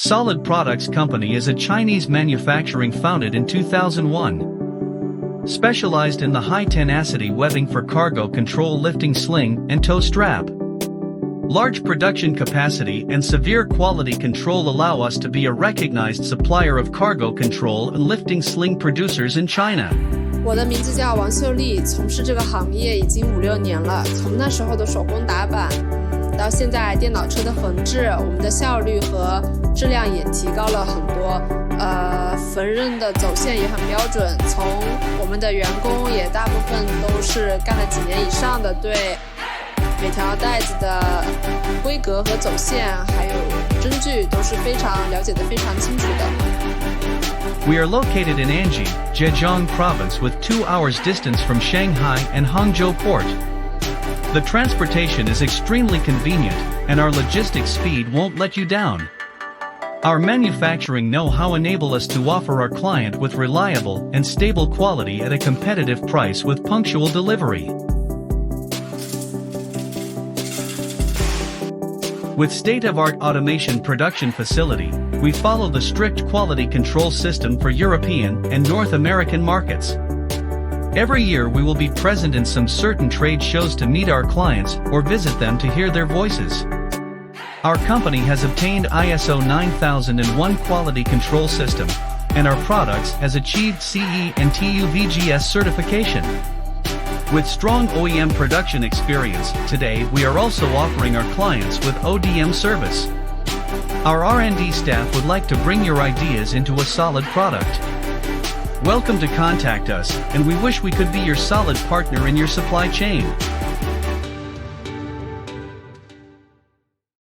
Solid Products Company is a Chinese manufacturing founded in 2001. Specialized in the high-tenacity webbing for cargo control lifting sling and tow strap. Large production capacity and severe quality control allow us to be a recognized supplier of cargo control and lifting sling producers in China. 我的名字叫王秀丽，从事这个行业已经5-6年了。从那时候的手工打板，到现在电脑车的缝制，我们的效率和质量也提高了很多。缝纫的走线也很标准，从我们的员工也大部分都是干了几年以上的，对每条带子的规格和走线还有针距都是非常了解的非常清楚的。We are located in Anji, Zhejiang Province with 2 hours distance from Shanghai and Hangzhou Port. The transportation is extremely convenient, and our logistics speed won't let you down. Our manufacturing know-how enable us to offer our client with reliable and stable quality at a competitive price with punctual delivery. With state-of-art automation production facility, we follow the strict quality control system for European and North American markets. Every year we will be present in some certain trade shows to meet our clients or visit them to hear their voices. Our company has obtained ISO 9001 quality control system, and our products has achieved CE and TÜVGS certification. With strong OEM production experience, today we are also offering our clients with ODM service. Our R&D staff would like to bring your ideas into a solid product. Welcome to contact us, and we wish we could be your solid partner in your supply chain.